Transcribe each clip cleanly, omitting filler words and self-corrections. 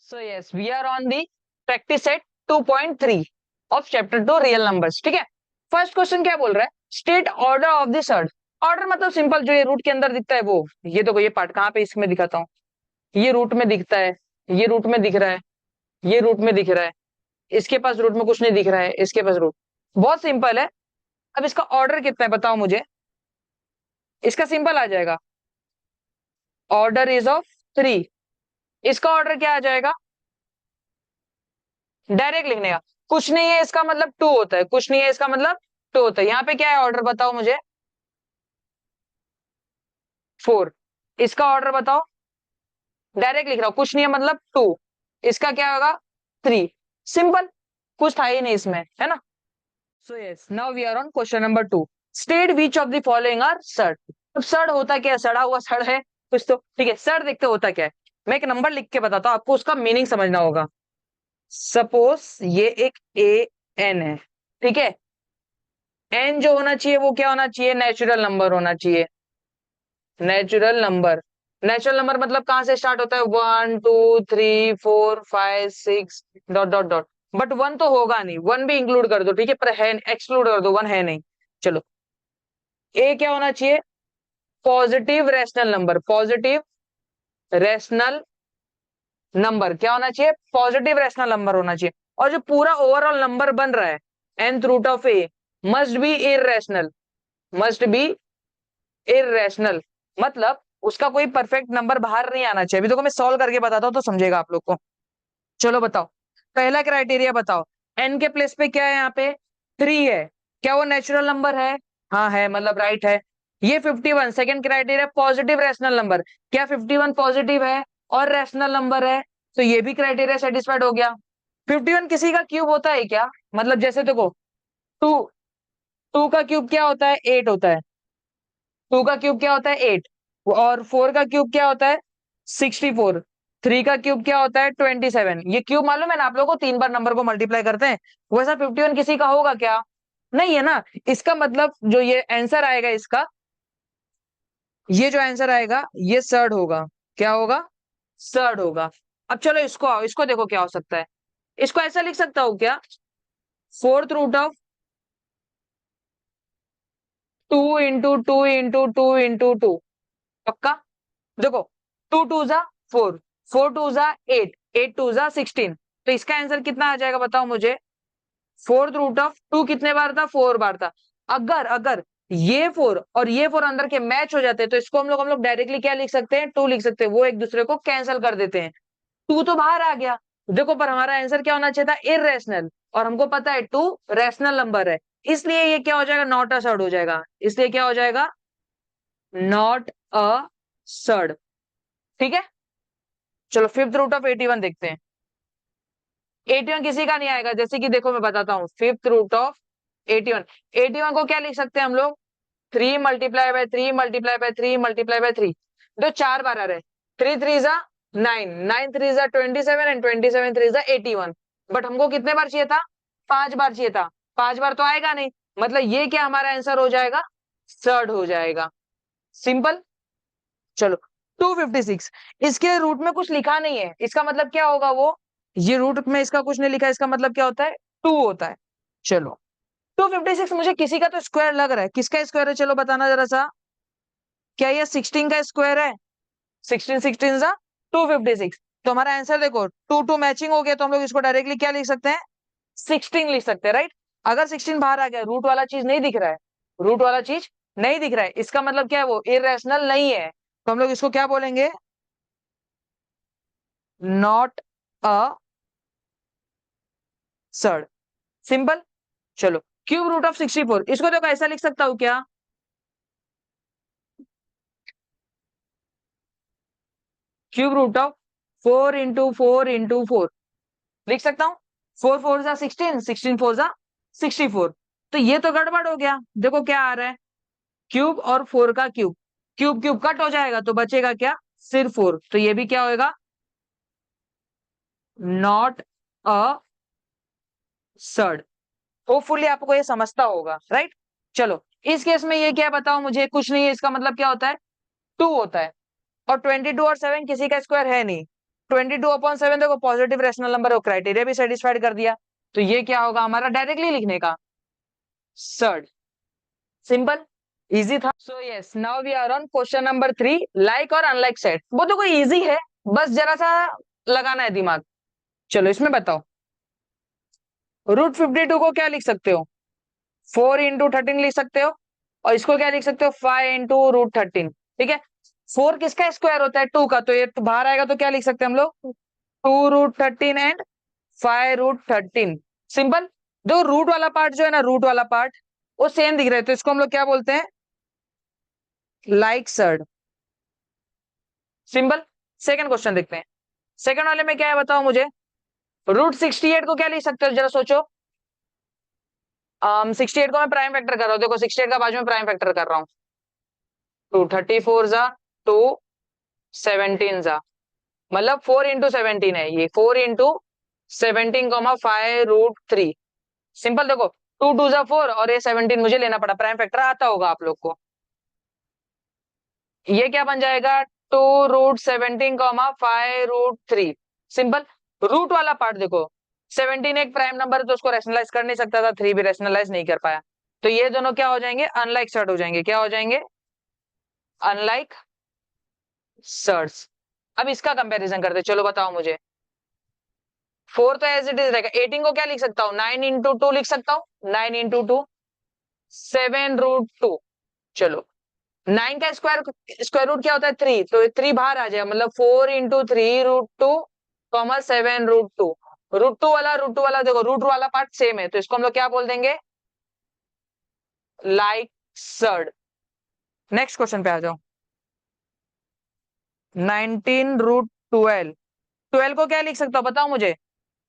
So yes, we are on the practice set 2.3 of chapter 2 real numbers. ठीक है, first question क्या बोल रहा है? State order of the surd. Order मतलब सिंपल, जो ये रूट के अंदर दिखता है वो. ये देखो, ये पार्ट कहाँ पे इसमें दिखाता हूँ. ये रूट में दिखता है, ये रूट में दिख रहा है, ये रूट में दिख रहा है. इसके पास रूट में कुछ नहीं दिख रहा है, इसके पास रूट. बहुत सिंपल है. अब इसका ऑर्डर कितना है बताओ मुझे. इसका सिंपल आ जाएगा, ऑर्डर इज ऑफ 3. इसका ऑर्डर क्या आ जाएगा? डायरेक्ट लिखने का कुछ नहीं है, इसका मतलब 2 होता है. कुछ नहीं है, इसका मतलब 2 होता है. यहाँ पे क्या है ऑर्डर बताओ मुझे? 4. इसका ऑर्डर बताओ. डायरेक्ट लिख रहा हूं, कुछ नहीं है मतलब 2. इसका क्या होगा? 3. सिंपल, कुछ था ही नहीं इसमें, है ना. So yes, now we are on question number 2. State which of the following are surd. अब सर्ड होता क्या है? सड़ा हुआ सड़ है कुछ तो. ठीक है, सर्ड देखते होता क्या है. मैं एक नंबर लिख के बताता हूँ, आपको उसका मीनिंग समझना होगा. सपोज ये एक ए एन है. ठीक है, एन जो होना चाहिए वो क्या होना चाहिए? नेचुरल नंबर होना चाहिए. Natural number. नेचुरल नंबर मतलब कहां से स्टार्ट होता है? 1 2 3 4 5 6 dot dot dot. But one तो होगा नहीं, वन भी इंक्लूड कर दो. ठीक है, पर है एक्सक्लूड कर दो, वन है नहीं. चलो, ए क्या होना चाहिए? Positive rational number. Positive rational number क्या होना चाहिए? पॉजिटिव रेशनल नंबर होना चाहिए. और जो पूरा ओवरऑल नंबर बन रहा है, nth root of a must be irrational. Must be irrational मतलब उसका कोई परफेक्ट नंबर बाहर नहीं आना चाहिए. अभी देखो मैं सॉल्व करके बताता हूँ तो समझेगा आप लोग को. चलो बताओ, पहला क्राइटेरिया बताओ. एन के प्लेस पे क्या है? यहाँ पे 3 है. क्या वो नेचुरल नंबर है? हाँ है, मतलब राइट है. ये 51 second criteria, positive rational number. क्या 51 पॉजिटिव है और रैशनल नंबर है? तो ये भी क्राइटेरिया सेटिस्फाइड हो गया. 51 किसी का क्यूब होता है क्या? मतलब जैसे देखो, टू टू का क्यूब क्या होता है? 8 होता है. 2 का क्यूब क्या होता है? 8. और 4 का क्यूब क्या होता है? 64. 3 का क्यूब क्या होता है? 27. ये क्यूब मालूम है ना आप लोगों को, 3 बार नंबर को मल्टीप्लाई करते हैं. वैसा 51 किसी का होगा क्या? नहीं है ना. इसका मतलब जो ये आंसर आएगा इसका, ये जो आंसर आएगा ये सर्ड होगा. क्या होगा? सर्ड होगा. अब चलो इसको आओ, इसको देखो क्या हो सकता है. इसको ऐसा लिख सकता हूं क्या? Fourth root of 2 × 2 × 2 × 2. पक्का. देखो, 2 2 जा 4, 4 2 जा 8, 8 2 जा 16. तो इसका आंसर कितना आ जाएगा बताओ मुझे? फोर्थ रूट ऑफ 2 कितने बार था? 4 बार था. अगर अगर ये 4 और ये 4 अंदर के मैच हो जाते हैं तो इसको हम लोग डायरेक्टली क्या लिख सकते हैं? 2 लिख सकते हैं. वो एक दूसरे को कैंसिल कर देते हैं. 2 तो बाहर आ गया. देखो, पर हमारा आंसर क्या होना चाहिए था? इरेशनल. और हमको पता है 2 रैशनल नंबर है. इसलिए ये क्या हो जाएगा? नॉट अ सर्ड हो जाएगा. इसलिए क्या हो जाएगा? Not a surd. ठीक है, चलो फिफ्थ रूट ऑफ 81 देखते हैं. 81 किसी का नहीं आएगा. जैसे कि देखो मैं बताता हूँ, फिफ्थ रूट ऑफ 81. 81 को क्या लिख सकते हैं हम लोग? 3 × 3 × 3 × 3 × 3 जो 4 बार आ रहे. 3 3 जा 9, 9 3 जा 27 एंड 27 3 जा 81. बट हमको कितने बार चाहिए था? 5 बार चाहिए था. 5 बार तो आएगा नहीं. मतलब ये क्या हमारा आंसर हो जाएगा? सर्ड हो जाएगा. सिंपल. चलो, 256. इसके रूट में कुछ लिखा नहीं है, इसका मतलब क्या होगा? वो ये रूट में इसका कुछ नहीं लिखा है, इसका मतलब क्या होता है? 2 होता है. चलो, 256 मुझे किसी का तो स्क्वायर लग रहा है. किसका स्क्वायर है? चलो बताना जरा सा. क्या ये 16 का स्क्वायर है? 16 16 जा 256. तो हमारा आंसर देखो, 2 2 मैचिंग हो गया, तो हम लोग इसको डायरेक्टली क्या लिख सकते हैं? 16 लिख सकते हैं. राइट. अगर 16 बाहर आ गया, रूट वाला चीज नहीं दिख रहा है, रूट वाला चीज नहीं दिख रहा है, इसका मतलब क्या है? वो इरेशनल नहीं है. तो हम लोग इसको क्या बोलेंगे? Not a surd. सिंपल. चलो, क्यूब रूट ऑफ 64. इसको देखो ऐसा लिख सकता हूं क्या? क्यूब रूट ऑफ 4 × 4 × 4 लिख सकता हूं. 4 4 जा 16, 16 4 जा 64. तो ये तो गड़बड़ हो गया. देखो क्या आ रहा है? क्यूब और 4 का क्यूब, क्यूब क्यूब कट हो जाएगा तो बचेगा क्या? सिर्फ 4. तो ये भी क्या होएगा? Not a surd. होपफुली आपको ये समझता होगा. राइट. चलो, इस केस में ये क्या बताओ मुझे? कुछ नहीं है. इसका मतलब क्या होता है? 2 होता है. और 22 और 7 किसी का स्क्वायर है नहीं. 22/7 देखो पॉजिटिव रेशनल नंबर है, क्राइटेरिया भी सेटिस्फाइड कर दिया, तो ये क्या होगा हमारा डायरेक्टली लिखने का सर्ड। सिंपल, इजी था। So yes, now we are on question number 3, like और अनलाइक सेट। वो तो कोई इजी है, बस जरा सा लगाना है दिमाग। चलो इसमें बताओ, √52 को क्या लिख सकते हो, 4 × 13 लिख सकते हो, और इसको क्या लिख सकते हो, 5 × √13। ठीक है, 4 किसका स्क्वायर होता है, 2 का, तो ये बाहर आएगा तो क्या लिख सकते हैं हम लोग, 2 √13 एंड 5 √13। सिंपल। जो रूट वाला पार्ट जो है ना, रूट वाला पार्ट वो सेम दिख रहे, तो इसको हम लोग क्या बोलते हैं, like surd. Simple. Second question देखते हैं, सेकंड वाले में क्या है बताओ मुझे, √68 को क्या लिख सकते हो जरा सोचो। 68 को मैं प्राइम फैक्टर कर रहा हूँ, देखो 68 का बाजू में प्राइम फैक्टर कर रहा हूँ, 234 जा 217 जा, मतलब 4 × 17 है ये, 4 × 17, 5 √3। सिंपल। देखो 2 2 जा 4 और ये 17 मुझे लेना पड़ा, प्राइम फैक्टर आता होगा आप लोग को, ये क्या बन जाएगा, 2 √17, 5 √3। सिंपल। रूट वाला पार्ट देखो, 17 एक प्राइम नंबर है तो उसको रैशनलाइज कर नहीं सकता था, 3 भी रैशनलाइज नहीं कर पाया, तो ये दोनों क्या हो जाएंगे, अनलाइक सर्ड हो जाएंगे। क्या हो जाएंगे, अनलाइक सर्ड्स। अब इसका कंपैरिजन करते, चलो बताओ मुझे, 4 तो एज इट इज रहेगा, 18 को क्या लिख सकता हूँ, 9 × 2 लिख सकता हूँ, 9 × 2 7 √2। चलो 9 का स्क्वायर स्क्वायर रूट क्या होता है, 3, तो 3 बाहर आ जाएगा, मतलब 4 × 3 √2, 7 √2। √2 वाला देखो, रूट वाला पार्ट सेम है, तो इसको हम लोग क्या बोल देंगे, लाइक सर्ड। नेक्स्ट क्वेश्चन पे आ जाओ, 19 √12, 12 को क्या लिख सकता हूँ बताओ मुझे,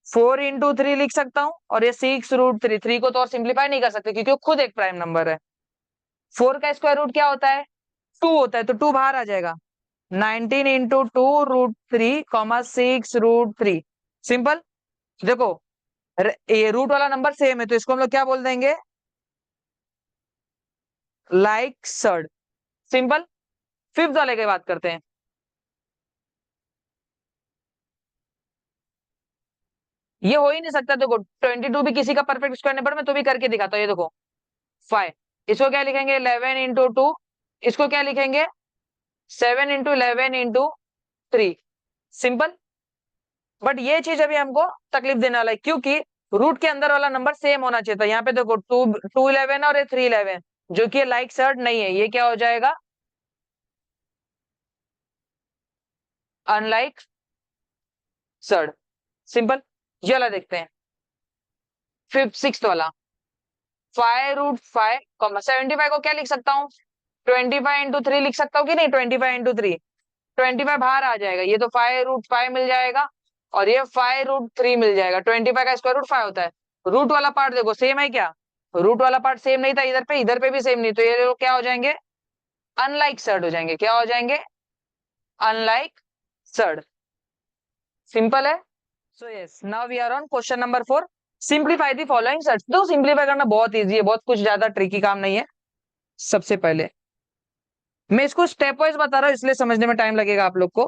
4 × 3 लिख सकता हूँ, और ये 6 √3, 3 को तो और सिंप्लीफाई नहीं कर सकते क्योंकि वो खुद एक प्राइम नंबर है। 4 का स्क्वायर रूट क्या होता है, 2 होता है, तो 2 बाहर आ जाएगा, 19 × 2 √3, 6 √3। सिंपल। देखो ये रूट वाला नंबर सेम है, तो इसको हम लोग क्या बोल देंगे, लाइक सर्ड। सिंपल। फिफ्थ वाले की बात करते हैं, ये हो ही नहीं सकता, देखो 22 भी किसी का परफेक्ट स्क्वायर नंबर में, तो भी करके दिखाता हूँ, ये देखो 5, इसको क्या लिखेंगे, 11 × 2, इसको क्या लिखेंगे, 7 × 11 × 3। सिंपल। बट ये चीज अभी हमको तकलीफ देने वाला है, क्योंकि रूट के अंदर वाला नंबर सेम होना चाहिए था। यहाँ पे देखो 2 2 11 और 3 11, जो कि लाइक सर्ड नहीं है, ये क्या हो जाएगा, अनलाइक सर्ड। सिंपल। ये वाला देखते हैं, फिफ्थ सिक्स वाला, 5 √5, 75 को क्या लिख सकता हूँ, 25 × 3 लिख सकता हूँ कि नहीं, 25 × 3, 25 बाहर आ जाएगा, ये तो 5 √5 मिल जाएगा, और ये 5 √3 मिल जाएगा। 25 का स्क्वायर रूट 5 होता है। रूट वाला पार्ट देखो सेम है क्या, रूट वाला पार्ट सेम नहीं था, इधर पे भी सेम नहीं, तो ये लोग क्या हो जाएंगे, अनलाइक सर्ड हो जाएंगे। क्या हो जाएंगे, अनलाइक सर्ड। सिंपल है। So yes, now we are on question number 4, simplify the following surds. तो सिंप्लीफाई करना बहुत इजी है, बहुत कुछ ज्यादा ट्रिकी काम नहीं है। सबसे पहले मैं इसको स्टेप वाइज बता रहा हूं, इसलिए समझने में टाइम लगेगा आप लोग को।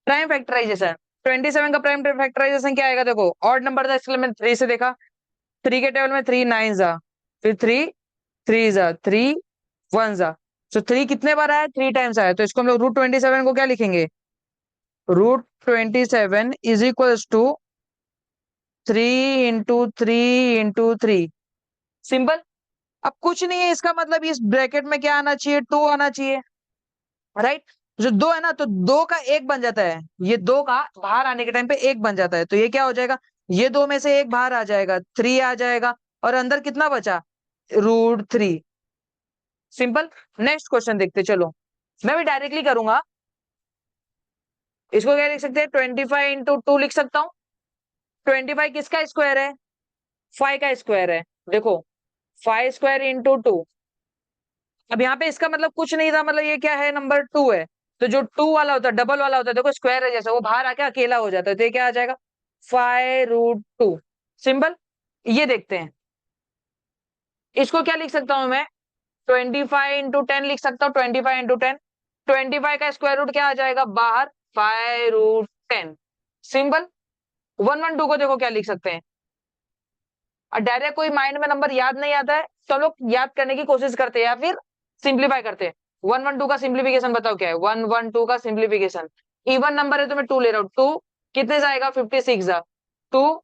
प्राइम फैक्टराइजेशन, 27 का प्राइम फैक्टराइजेशन क्या आएगा, देखो ऑड नंबर था इसलिए मैंने 3 से देखा, 3 के टेबल में 3 9 जा, फिर 3 3 जा, 3 1 जा, तो 3 कितने बार आया, 3 टाइम्स आया, तो इसको हम लोग √27 को क्या लिखेंगे, √27 इज इक्वल्स टू 3 × 3 × 3। सिंपल। अब कुछ नहीं है, इसका मतलब इस ब्रैकेट में क्या आना चाहिए, 2 आना चाहिए, राइट। जो 2 है ना, तो 2 का 1 बन जाता है, ये 2 का बाहर आने के टाइम पे 1 बन जाता है, तो ये क्या हो जाएगा, ये 2 में से 1 बाहर आ जाएगा, 3 आ जाएगा, और अंदर कितना बचा, √3। सिंपल। नेक्स्ट क्वेश्चन देखते चलो, मैं भी डायरेक्टली करूंगा, इसको क्या लिख सकते हैं, 25 × 2 लिख सकता हूँ। 25 किसका स्क्वायर है, 5 का स्क्वायर है, देखो 5 स्क्वायर × 2। अब यहाँ पे इसका मतलब कुछ नहीं था, मतलब ये क्या है, नंबर 2 है, तो जो 2 वाला होता है, डबल वाला होता है, देखो स्क्वायर है जैसे, वो बाहर आके अकेला हो जाता है, तो ये क्या आ जाएगा, 5 √2। सिंपल। ये देखते हैं, इसको क्या लिख सकता हूं मैं, 25 × 10 लिख सकता हूँ, 25 × 10, 25 का स्क्वायर रूट क्या आ जाएगा बाहर, 5√10। सिंपल। 112 को देखो क्या लिख सकते हैं, और डायरेक्ट कोई माइंड में नंबर याद नहीं आता है तो हम लोग याद करने की कोशिश करते हैं या फिर सिंप्लीफाई करते हैं। 112 का सिंप्लीफिकेशन बताओ क्या है, 112 का सिंप्लीफिकेशन, इवन नंबर है तो मैं 2 ले रहा हूँ, 2 कितने से आएगा, 56 जा, 2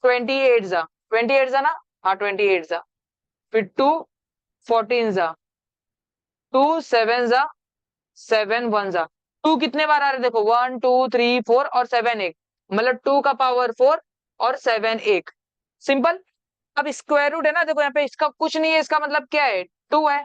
28 जा, 28 जा ना, हाँ 28 जा, फिर 2 14 जा, 2 7 जा, 7 1 जा, 2 कितने बार आ रहे हैं देखो, 1 2 3 4 और 7 1, मतलब 2 का पावर 4 और 7 1। सिंपल। अब स्क्वायर रूट है ना, देखो यहाँ पे इसका कुछ नहीं है, इसका मतलब क्या है, 2 है,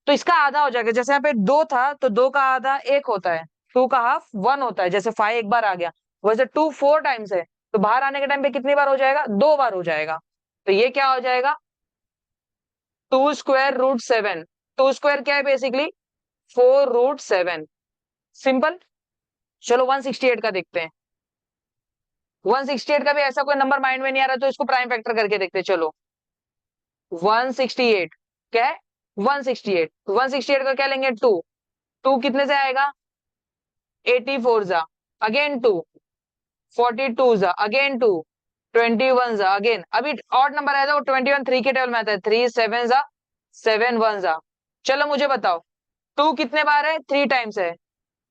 तो इसका आधा हो जाएगा, जैसे यहाँ पे 2 था तो 2 का आधा 1 होता है, 2 का हाफ 1 होता है, जैसे 5 एक बार आ गया, वैसे 2 4 टाइम्स है, तो बाहर आने के टाइम पे कितनी बार हो जाएगा, 2 बार हो जाएगा, तो ये क्या हो जाएगा, 2√7। 2 स्क्वायर क्या है बेसिकली, 4√7। सिंपल। चलो 168 का देखते हैं, 168 का भी ऐसा कोई नंबर माइंड में नहीं आ रहा तो इसको प्राइम फैक्टर करके देखते हैं। चलो 168 क्या है, 168, 168 का क्या लेंगे, 2, 2 कितने से आएगा, 84 जा, अगेन 2, 42 जा, अगेन 2, 21 जा, अगेन, अभी ऑड नंबर आया था वो 21 3 के टेबल में आता है, 3 7 जा, 7 1 जा। चलो मुझे बताओ 2 कितने बार है, 3 टाइम्स है,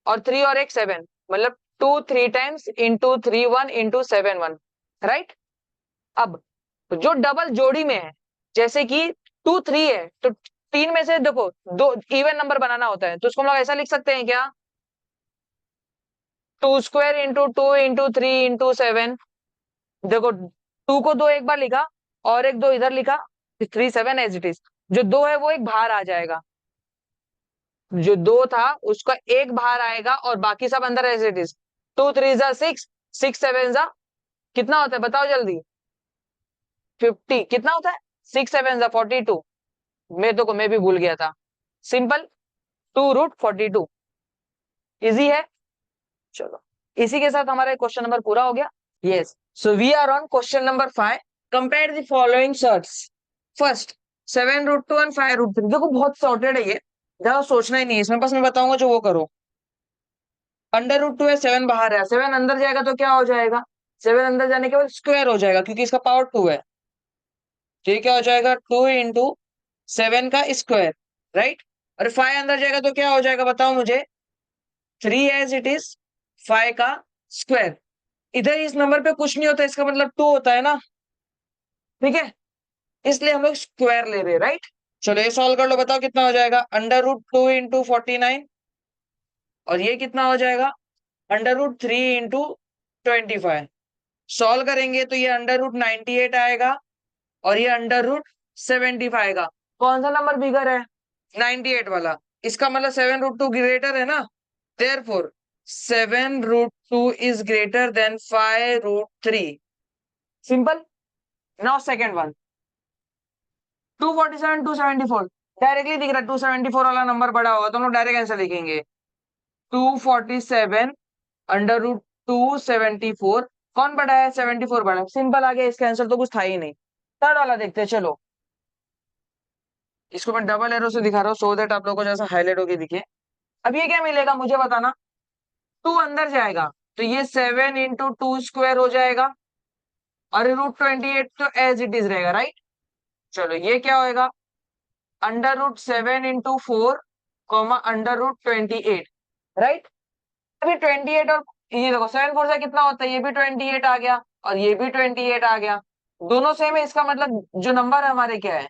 और 3 और एक 7, मतलब 2 3 टाइम्स इंटू 3 1 इंटू 7 1, राइट। अब जो डबल जोड़ी में है, जैसे कि 2 3 है तो 3 में से देखो दो इवन नंबर बनाना होता है, तो उसको हम लोग ऐसा लिख सकते हैं क्या, 2 स्क्वायर इंटू 2 इंटू 3 इंटू 7। देखो 2 को 2 एक बार लिखा और एक 2 इधर लिखा, 3 7 एज इट इज, जो 2 है वो एक बाहर आ जाएगा, जो 2 था उसका एक बाहर आएगा और बाकी सब अंदर एज इट इज। 2 3 जा 6, 6 7 जा कितना होता है बताओ जल्दी, 50 कितना होता है, 6 7 जा 42, मैं भी भूल गया था। सिंपल, 2√42, इजी है। चलो इसी के साथ हमारा क्वेश्चन नंबर पूरा हो गया। Yes, so we are on question number 5। Compare the following surds. First 7√2 and 5√3। देखो बहुत सॉर्टेड है ये, ज्यादा सोचना ही नहीं है इसमें, बस मैं बताऊंगा जो वो करो। √2 है, 7 बाहर है, 7 अंदर जाएगा तो क्या हो जाएगा, 7 अंदर जाने के बाद स्क्वायर हो जाएगा क्योंकि इसका पावर 2 है, तो ये क्या हो जाएगा, 2 इंटू 7 का स्क्वायर, राइट। और 5 अंदर जाएगा तो क्या हो जाएगा बताओ मुझे, 3 एज इट इज 5 का स्क्वायर। इधर इस नंबर पे कुछ नहीं होता, इसका मतलब 2 होता है ना, ठीक है, इसलिए हम लोग स्क्वायर ले रहे हैं, राइट। चलो ये सॉल्व कर लो, बताओ कितना हो जाएगा, √2 इंटू 49, और ये कितना हो जाएगा, √3 इंटू 25। सॉल्व करेंगे तो ये √98 आएगा और ये √75 आएगा। कौन सा नंबर बिगर है, 98 वाला, इसका मतलब 7√2 ग्रेटर है ना, therefore 7√2 is greater then 5√3। Simple. Now second one, 247 274 directly दिख रहा है, 274 वाला नंबर बड़ा होगा तो हम लोग डायरेक्ट आंसर लिखेंगे, 247 √274, कौन बड़ा है, 74 बड़ा है। सिंपल, आ गया, इसका आंसर तो कुछ था ही नहीं। थर्ड वाला देखते हैं, चलो इसको मैं डबल एरो से दिखा रहा हूँ सो दैट आप लोगों को जैसा हाईलाइट होके दिखे। अब ये क्या मिलेगा मुझे बताना, 2 अंदर जाएगा तो ये 7 इंटू 2 स्क्वायर हो जाएगा, और √28 तो एज इट इज रहेगा, राइट। चलो ये क्या होएगा, √7 इंटू 4 कॉमा √28, राइट। अभी 28 और ये देखो 7 4 से कितना होता है, ये भी 28 आ गया और ये भी 28 आ गया, दोनों सेम है, इसका मतलब जो नंबर है हमारे क्या है,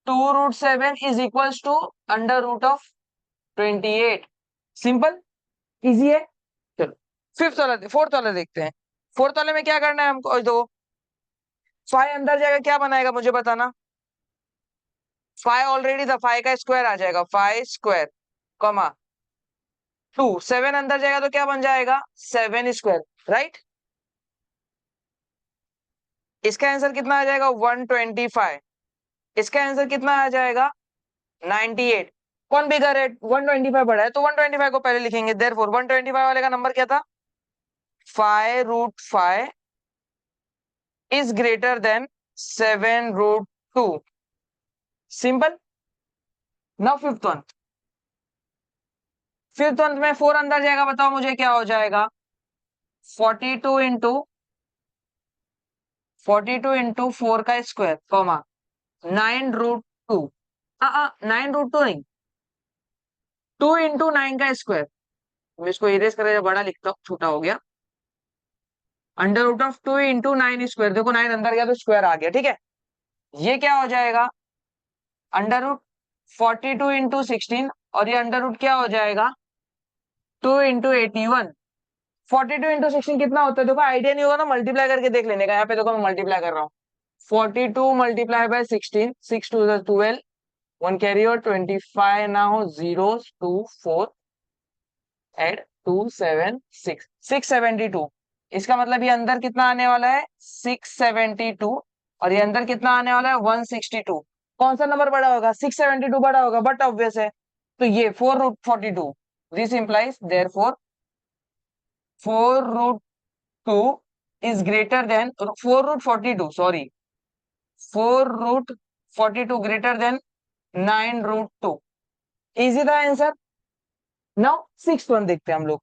2√7 is equals to √28। Simple, easy है। चलो फिफ्थ वाला, फोर्थ वाला देखते हैं। फोर्थ वाले में क्या करना है हमको, दो 5 अंदर जाएगा क्या बनाएगा मुझे बताना, 5 ऑलरेडी था, 5 का स्क्वायर आ जाएगा, 5 स्क्वायर कॉमा 2, 7 अंदर जाएगा तो क्या बन जाएगा, 7 स्क्वायर, राइट। इसका आंसर कितना आ जाएगा, 125। इसका आंसर कितना आ जाएगा, 98। कौन बिगर है, 125 बड़ा है, तो 125 को पहले लिखेंगे, देयरफॉर 125 वाले का नंबर क्या था, 5√5 is greater then 7√2। Simple. Now fifth one, फिर तुरंत में 4 अंदर जाएगा, बताओ मुझे क्या हो जाएगा। 42 इंटू 4 का स्क्वायर कॉमा 9√2। 9√2 नहीं, 2 इंटू 9 का स्क्वायर। मैं इसको इरेज करें, बड़ा लिखता हूँ, छोटा हो गया। √2 इंटू 9 स्क्वायर, देखो 9 अंदर गया तो स्क्वायर आ गया, ठीक है। ये क्या हो जाएगा, √42 इंटू 16, और ये अंडर रूट क्या हो जाएगा, 2 इंटू 81। 42 इंटू 16 कितना होता है, देखो आइडिया नहीं होगा ना, मल्टीप्लाई करके देख लेने का। यहाँ पे देखो मैं मल्टीप्लाई कर रहा हूँ, 42 मल्टीप्लाई बाय 16, 6 2 12, 1 कैरी और 25 ना हो, 0 2 4 एड 2 7 6, 672। इसका मतलब ये अंदर कितना आने वाला है, 672, और ये अंदर कितना आने वाला है, 162। कौन सा नंबर बड़ा होगा, 672 बड़ा होगा, बट ऑब्वियस है। तो ये 4√42, this implies there 4√2 is greater than 4√42, sorry, 4√42 greater than 9√2। Easy था आंसर। नाउ सिक्स वन देखते हैं हम लोग।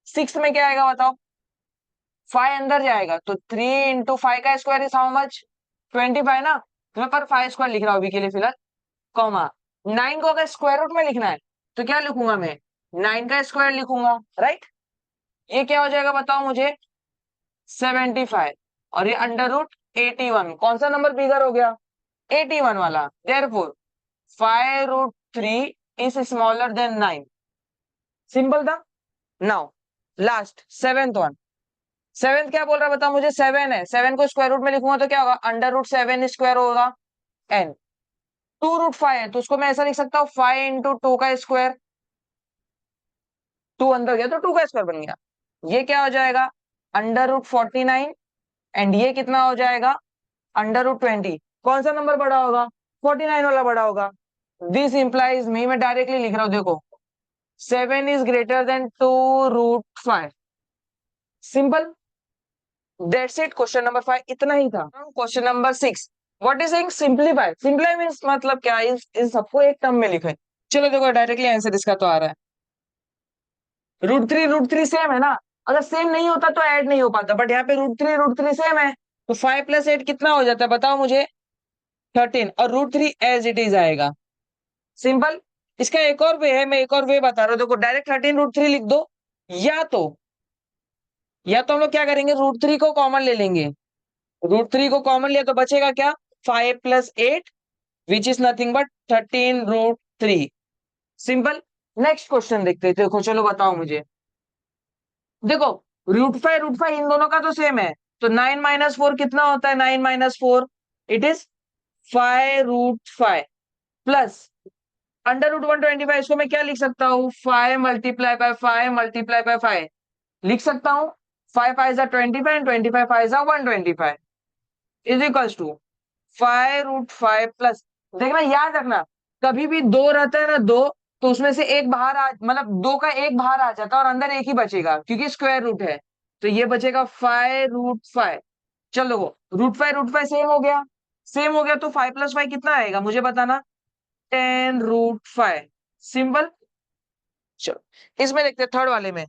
सिक्स में क्या आएगा बताओ, 5 अंदर जाएगा तो 3 इंटू 5 का स्क्वायर इज हाउ मच, 25 ना। तो मैं पर 5 स्क्वायर लिख रहा हूँ अभी के लिए फिलहाल, कॉमा 9 को अगर स्क्वायर रूट में लिखना है तो क्या लिखूंगा मैं, 9 का स्क्वायर लिखूंगा, राइट। ये क्या हो जाएगा बताओ मुझे, 75, और ये अंडर रूट 81। कौन सा नंबर बिगर हो गया, 81 वाला। Therefore 5√3 is smaller than 9। Simple था। Now last seventh one. Seventh क्या बोल रहा है बताओ मुझे, 7 है, 7 को स्क्वायर रूट में लिखूंगा तो क्या होगा, अंडर रूट 7 स्क्वायर होगा एन। 2√5 है तो उसको मैं ऐसा लिख सकता हूँ, 5 इंटू 2 का स्क्वायर। 2 अंदर गया तो 2 का स्क्वायर बन गया। ये क्या हो जाएगा, अंडर रूट 49, एंड ये कितना हो जाएगा, अंडर रूट 20। कौन सा नंबर बड़ा होगा, 49 वाला बड़ा होगा। दिस इंप्लाइज मी, मैं डायरेक्टली लिख रहा हूं देखो, 7 is greater then 2√5। Simple, that's it. Question number 5 इतना ही था। Question number 6, what is saying simplify. Simplify means मतलब क्या, इन सबको एक टर्म में लिखे। चलो देखो डायरेक्टली आंसर इसका तो आ रहा है, √3 सेम है ना। अगर सेम नहीं होता तो ऐड नहीं हो पाता, बट यहाँ पे √3 सेम है, तो 5 + 8 कितना हो जाता है बताओ मुझे, 13, और √3 एज इट इज आएगा। सिंपल। इसका एक और वे है, मैं एक और वे बता रहा हूँ, देखो डायरेक्ट 13√3 लिख दो, या तो हम लोग क्या करेंगे, √3 को कॉमन ले लेंगे। √3 को कॉमन लिया तो बचेगा क्या, 5 + 8 which is nothing but 13√3। Simple. Next question देखते हैं, देखो चलो बताओ मुझे। देखो √5 इन दोनों का तो सेम है, तो 9 - 4 कितना होता है, 9 - 4 it is 5√5 plus under root 125। इसको मैं क्या लिख सकता हूँ, 5 × 5 × 5 × 5 लिख सकता हूँ। 5 × 5 = 25 and 25 × 5 = 125 is equals to 5√5 plus, देखना याद रखना, कभी भी दो रहता है ना, दो, तो उसमें से एक बाहर आ, मतलब दो का एक बाहर आ जाता है और अंदर एक ही बचेगा क्योंकि स्क्वायर रूट है। तो ये बचेगा 5√5। चलो √5 सेम हो गया, सेम हो गया तो 5 + 5 कितना आएगा मुझे बताना, 10√5। सिंपल। चलो इसमें देखते हैं थर्ड वाले में।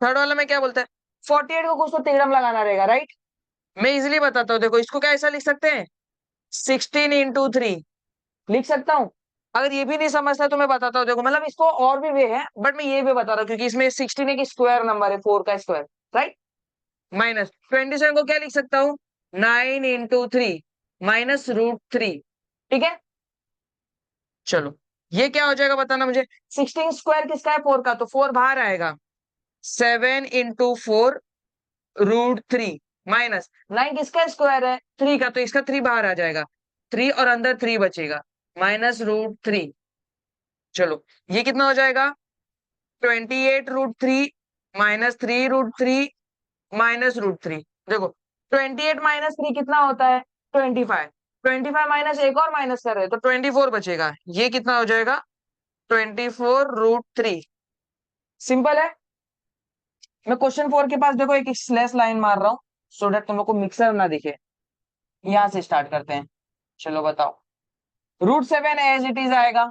थर्ड वाले में क्या बोलता है, 48 को कुछ तो तिगड़म लगाना रहेगा, राइट। मैं इजिली बताता हूँ, देखो इसको क्या ऐसा लिख सकते हैं, 16 × 3 लिख सकता हूँ। अगर ये भी नहीं समझता तो मैं बताता हूँ, देखो मतलब इसको और भी वे है, बट मैं ये भी बता रहा हूँ क्योंकि इसमें 16 एक स्क्वायर नंबर है, 4 का स्क्वायर, राइट। माइनस 27 को क्या लिख सकता हूँ, 9 × 3 -√3, ठीक है। चलो ये क्या हो जाएगा बताना मुझे, 16 स्क्वायर किसका है, 4 का, तो 4 बाहर आएगा। 7 × 4 √3 माइनस 9 किसका स्क्वायर है, 3 का, तो इसका 3 बाहर आ जाएगा, 3 और अंदर 3 बचेगा, -√3। चलो ये कितना हो जाएगा, 28√3 -3√3 -√3। देखो 28 - 3 कितना होता है, 25। 25 माइनस एक और माइनस कर रहे हैं तो 24 बचेगा, ये कितना हो जाएगा, 24√3। सिंपल है। मैं क्वेश्चन 4 के पास देखो एक स्लैश लाइन मार रहा हूं सो दैट तुम लोग को मिक्सर ना दिखे। यहां से स्टार्ट करते हैं। चलो बताओ, √7 एज इट इज आएगा,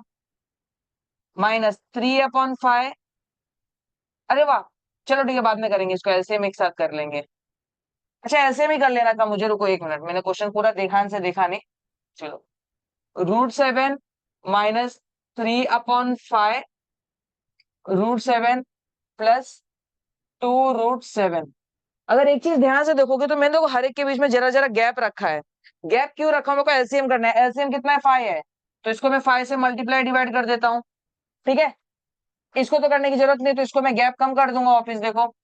-3/5 अरे वाह, चलो ठीक है, बाद में करेंगे इसको, एलसीएम एक साथ कर लेंगे। अच्छा एलसीएम ही कर लेना था मुझे, रुको एक मिनट, मैंने क्वेश्चन पूरा ध्यान से देखा नहीं। चलो, √7 -3/5, √7 +2√7। अगर एक चीज ध्यान से देखोगे तो मैंने देखो हर एक के बीच में जरा जरा गैप रखा है। गैप क्यों रखा, मेरे को एलसीएम करना है। एलसीएम कितना है, 5 है। तो इसको मैं 5 से मल्टीप्लाई डिवाइड कर देता हूँ। ठीक है, इसको तो करने की जरूरत नहीं, तो इसको मैं गैप कम कर दूंगा वापिस। देखो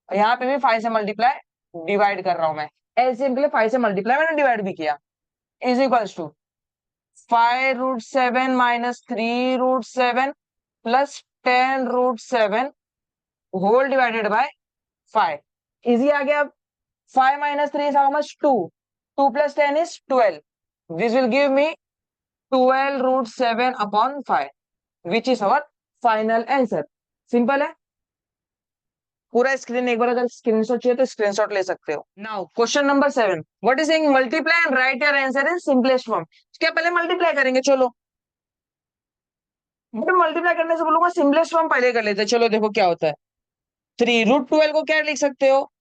यहाँ पे भी 5 से मल्टीप्लाई डिवाइड कर रहा हूं मैं। एलसीएम के लिए 5 से मल्टीप्लाई मैंने डिवाइड भी किया, is equals to 5√7 -3√7 +10√7 whole divided by 5। Easy आ गया। अब 5 - 3 is how much? 2. 2 + 10 is 12. This will give me 12√7/5, which is our final answer. Simple है। पूरा स्क्रीन एक बार अगर स्क्रीनशॉट चाहिए तो स्क्रीनशॉट ले सकते हो। Now question number 7, what is saying multiply and right your answer in simplest form. क्या पहले मल्टीप्लाई करेंगे, चलो बेटा मल्टीप्लाई करने से बोलूंगा सिंपलेस्ट फॉर्म पहले कर लेते हैं। चलो देखो क्या होता है। 3√12 को क्या लिख सकते हो,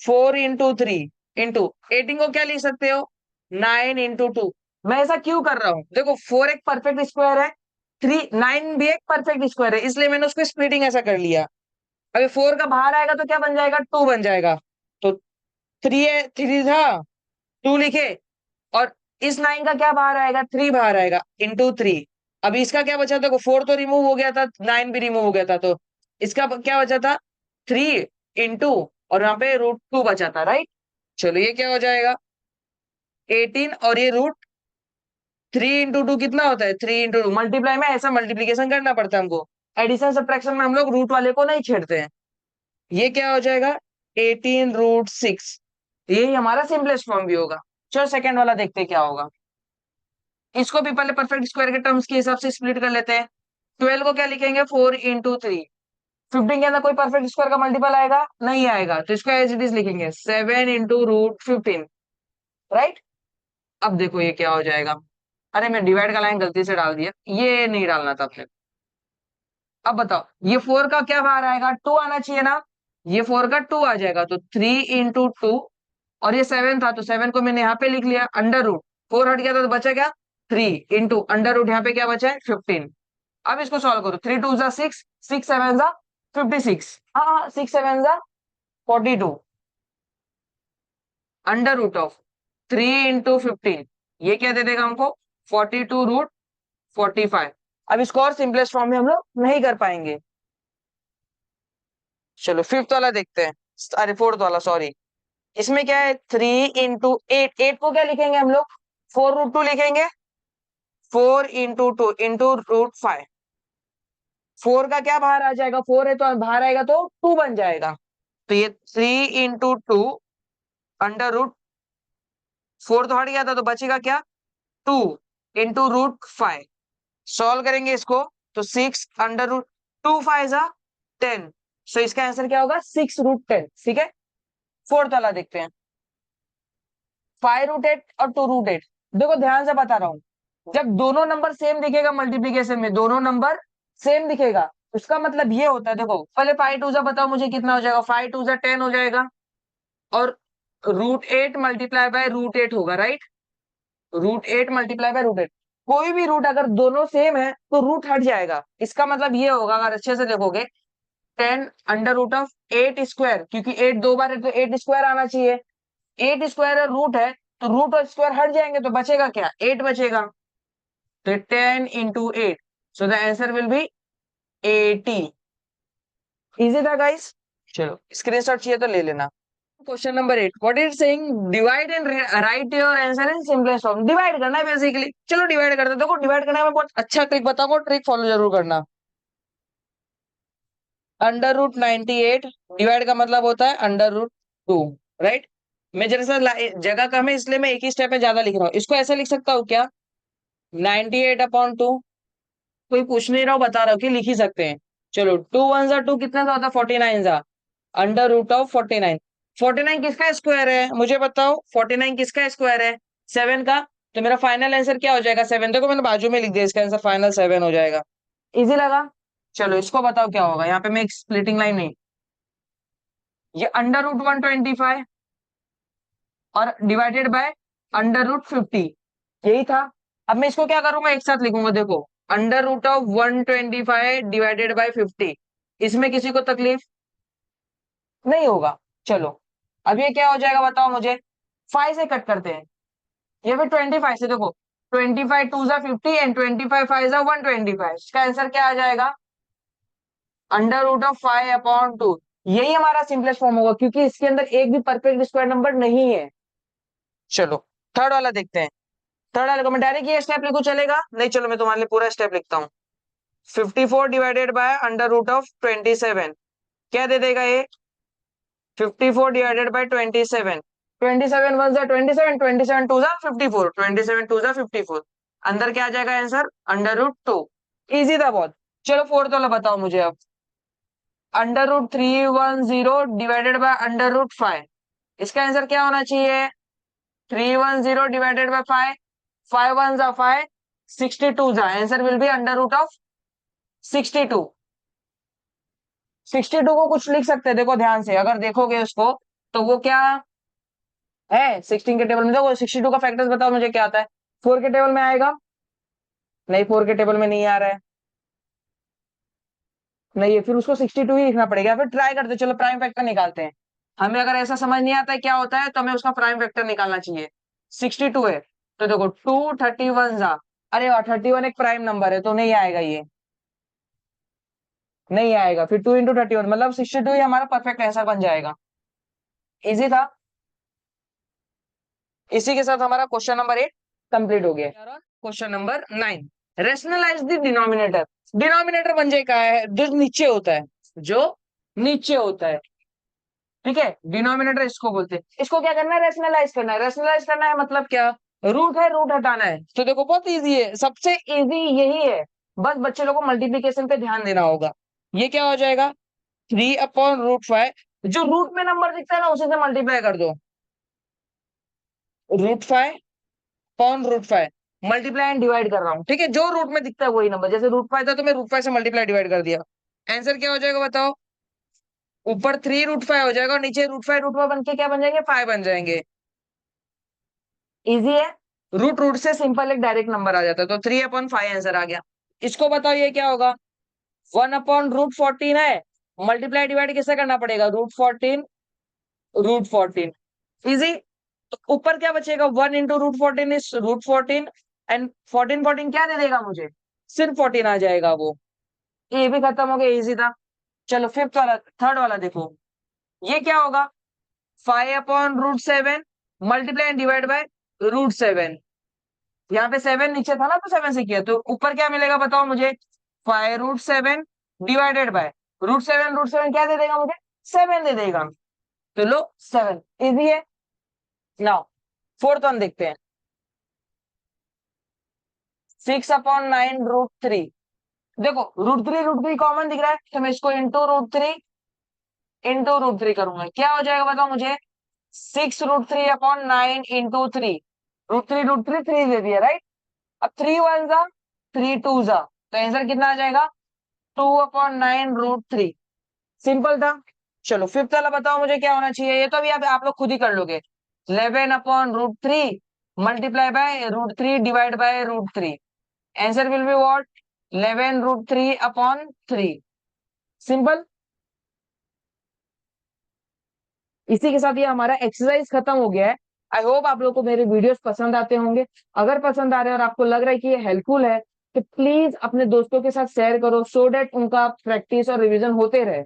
4 × 3 इंटू 18 को क्या लिख सकते हो, 9 × 2। मैं ऐसा क्यों कर रहा हूं, देखो 4 एक परफेक्ट स्क्वायर है, 9 भी एक परफेक्ट स्क्वायर है, इसलिए मैंने उसको स्प्लिटिंग ऐसा कर लिया। अगर 4 का बाहर आएगा तो क्या बन जाएगा, 2 बन जाएगा। तो 3 है, 3 था, 2 लिखे। और इस 9 का क्या बाहर आएगा, 3 बाहर आएगा, × 3। अभी इसका क्या बचा, देखो 4 तो रिमूव हो गया था, 9 भी रिमूव हो गया था, तो इसका क्या बचा था, 3 इंटू, और यहाँ पे √2 बचा था, राइट। चलो ये क्या हो जाएगा, 18, और ये √3 × 2 कितना होता है, 3 × 2। मल्टीप्लाई में ऐसा मल्टीप्लीकेशन करना पड़ता है हमको, एडिशन सब्ट्रैक्शन में हम लोग रूट वाले को नहीं छेड़ते हैं। ये क्या हो जाएगा, 18√6। यही हमारा सिंपलेस्ट फॉर्म भी होगा। चलो सेकंड वाला देखते हैं क्या होगा। इसको भी पहले परफेक्ट स्क्वायर के टर्म्स के हिसाब से स्प्लिट कर लेते हैं। 12 को क्या लिखेंगे, 4 × 3। 15 के अंदर कोई परफेक्ट स्क्वायर का मल्टीपल आएगा, नहीं आएगा, तो इसको एज इट इज लिखेंगे 7 × √15, राइट। अब देखो ये क्या हो जाएगा, अरे मैं डिवाइड का लाइन गलती से डाल दिया, ये नहीं डालना था अपने। अब बताओ ये 4 का क्या बाहर आएगा, 2 आना चाहिए ना, ये 4 का 2 आ जाएगा, तो 3 × 2। और ये 7 था, तो 7 को मैंने यहाँ पे लिख लिया, √4 हट गया था, तो बचा क्या, 3 इंटू √, यहाँ पे क्या बचा है, 15। अब इसको सॉल्व करो, 3 × 2 = 6, 6 × 7 = 56। हाँ, 6 × 7 = 42, √3 × 15, ये क्या दे देगा हमको, 42√45। अब इसको और सिंपलेस्ट फॉर्म में हम लोग नहीं कर पाएंगे। चलो फिफ्थ वाला देखते हैं, अरे फोर्थ वाला, सॉरी। इसमें क्या है, 3 × 8। 8 को क्या लिखेंगे हम लोग, 4√2 लिखेंगे, 4 × 2 × √5। 4 का क्या बाहर आ जाएगा, 4 है तो बाहर आएगा तो 2 बन जाएगा, तो ये 3 × 2 √4 तो हट गया था, तो बचेगा क्या, 2 × √5। सॉल्व करेंगे इसको, तो 6 √2 5 10। सो इसका आंसर क्या होगा, 6√10। ठीक है, फोर्थ वाला देखते हैं, 5√8 और 2√8। देखो ध्यान से बता रहा हूं, जब दोनों नंबर सेम दिखेगा मल्टीप्लीकेशन में, दोनों नंबर सेम दिखेगा, उसका मतलब ये होता है, देखो पहले 5 × 2 बताओ मुझे कितना हो जाएगा, 5 × 2 = 10 हो जाएगा, और √8 मल्टीप्लाई बाय √8 होगा, राइट। √8 मल्टीप्लाई बाय √8, कोई भी रूट अगर दोनों सेम है तो रूट हट जाएगा, इसका मतलब ये होगा, अगर अच्छे से देखोगे, 10 √8², क्योंकि 8 दो बार है तो 8² आना चाहिए। 8² और रूट है, तो रूट और स्क्वायर हट जाएंगे, तो बचेगा क्या, 8 बचेगा, तो 10 × 8, so the answer will B 80। Easy था गाइस। चलो स्क्रीनशॉट चाहिए तो ले लेना। Question number 8, what is saying, divide and right your answer in simplest form. Divide करना है बेसिकली, चलो डिवाइड करते हैं। देखो डिवाइड करने में बहुत अच्छा ट्रिक बताऊंगा, ट्रिक फॉलो जरूर करना। √98 डिवाइड का मतलब होता है √2, राइट। मैं जरा सा जगह कम है, इसलिए मैं एक ही स्टेप में ज्यादा लिख रहा हूँ। इसको ऐसे लिख सकता हूँ क्या, 98/2। कोई पूछ नहीं रहा हूँ, बता रहा हूँ कि लिख ही सकते हैं। चलो 2 1 = 2, कितना सा होता है, 49 सा, √49। 49 किसका स्क्वायर है मुझे बताओ, 49 किसका स्क्वायर है, 7 का। तो मेरा फाइनल आंसर क्या हो जाएगा, 7। देखो मैंने बाजू में लिख दिया, इसका आंसर फाइनल 7 हो जाएगा। इजी लगा। चलो इसको बताओ क्या होगा, यहाँ पे मैं एक स्प्लिटिंग लाइन नहीं, ये अंडर रूट 125 और डिवाइडेड बाय अंडर रूट 50, यही था। अब मैं इसको क्या करूंगा, एक साथ लिखूंगा, देखो under root of 125 divided by 50, इसमें किसी को तकलीफ नहीं होगा। चलो अब ये क्या हो जाएगा बताओ मुझे, 5 से कट करते हैं, ये भी 25 से, देखो 25 टू जा 50 एंड 25 5 जा 125, इसका आंसर क्या आ जाएगा, अंडर रूट ऑफ 5/2। यही हमारा सिंपलेस्ट फॉर्म होगा, क्योंकि इसके अंदर एक भी परफेक्ट स्क्वायर नंबर नहीं है। चलो थर्ड वाला देखते हैं। थर्ड वाले को मैं डायरेक्ट ये स्टेप लिखूं चलेगा, नहीं चलो मैं तुम्हारे लिए पूरा स्टेप लिखता हूँ। 54 divided by under root of 27, क्या दे देगा ये, 54 डिवाइडेड बाय 27, 27 वन जा 27, 27 टू जा 54, 27 टू जा 54, अंदर क्या आ जाएगा आंसर, अंडर रूट 2। इजी था बहुत। चलो फोर्थ वाला बताओ मुझे अब, under root 310 divided by under root 5, इसका आंसर क्या होना चाहिए, 310 डिवाइडेड बाय 5, 5 वन जा 5, 62 जा, answer will be under root of 62। 62 को कुछ लिख सकते हैं, देखो ध्यान से अगर देखोगे उसको, तो वो क्या है, 16 के टेबल में देखो, 62 का फैक्टर्स बताओ मुझे क्या आता है, 4 के टेबल में आएगा, नहीं 4 के टेबल में नहीं आ रहा है, नहीं है, फिर उसको 62 ही लिखना पड़ेगा, फिर ट्राई करते चलो प्राइम फैक्टर निकालते हैं। हमें अगर ऐसा समझ नहीं आता है क्या होता है, तो हमें उसका प्राइम फैक्टर निकालना चाहिए। 62 है तो देखो 231 जा, अरे वाह 31 एक प्राइम नंबर है तो नहीं आएगा, ये नहीं आएगा, फिर 2 × 31 मतलब 62 ही हमारा परफेक्ट आंसर बन जाएगा। इजी था। इसी के साथ हमारा क्वेश्चन नंबर 8 कंप्लीट हो गया। Question number 9, rationalise the denominator. Denominator बन जाए क्या है, जो नीचे होता है, जो नीचे होता है, ठीक है, डिनोमिनेटर इसको बोलते हैं। इसको क्या करना है, रेशनलाइज करना है। रेशनलाइज करना है मतलब क्या, रूट है, रूट हटाना है, तो देखो बहुत इजी है, सबसे इजी यही है, बस बच्चे लोगों को मल्टीप्लीकेशन पे ध्यान देना होगा। ये क्या हो जाएगा, 3/√5, जो रूट में नंबर दिखता है ना उसी से मल्टीप्लाई कर दो, √5/√5, मल्टीप्लाई एंड डिवाइड कर रहा हूं, ठीक है, जो रूट में दिखता है वही नंबर, जैसे √5 था तो मैं √5 से मल्टीप्लाई डिवाइड कर दिया, आंसर क्या हो जाएगा बताओ, ऊपर 3√5 हो जाएगा और नीचे √5 बन के क्या बन जाएंगे, 5 बन जाएंगे। इजी है, रूट रूट से सिंपल एक डायरेक्ट नंबर आ जाता है, तो 3/5 आंसर आ गया। इसको बताओ ये क्या होगा, 1/√14 है, मल्टीप्लाई डिवाइड किससे करना पड़ेगा, √14, इजी। तो ऊपर क्या बचेगा, 1 × √14 इज √14, एंड 14 क्या दे देगा मुझे, सिर्फ 14 आ जाएगा वो, ये भी खत्म हो गया, इजी था। चलो फिफ्थ वाला, थर्ड वाला देखो, ये क्या होगा, 5/√7 मल्टीप्लाई एंड डिवाइड बाय √7, यहाँ पे 7 नीचे था ना तो 7 से किया, तो ऊपर क्या मिलेगा बताओ मुझे, 5√7 डिवाइडेड बाय √7, √7 क्या दे देगा मुझे, 7 दे देगा, तो लो 7, इजी है। नाउ फोर्थ वन देखते हैं, 6/9√3, देखो √3 कॉमन दिख रहा है, तो मैं इसको इंटू √3 करूंगा, क्या हो जाएगा बताओ मुझे, 6√3/9 इंटू 3, √3 दे दिया राइट, अब 3 वन जा 3 टू जा, तो आंसर कितना आ जाएगा, 2/9√3, सिंपल था। चलो फिफ्थ वाला बताओ मुझे क्या होना चाहिए, ये तो अभी आप लोग खुद ही कर लोगे, 11/√3 multiply by √3 divide by √3, answer will be what, 11√3/3, simple. इसी के साथ ये हमारा एक्सरसाइज खत्म हो गया है। आई होप आप लोग को मेरे वीडियोस पसंद आते होंगे, अगर पसंद आ रहे हैं और आपको लग रहा है कि ये हेल्पफुल है, तो प्लीज अपने दोस्तों के साथ शेयर करो, सो डेट उनका प्रैक्टिस और रिवीजन होते रहे।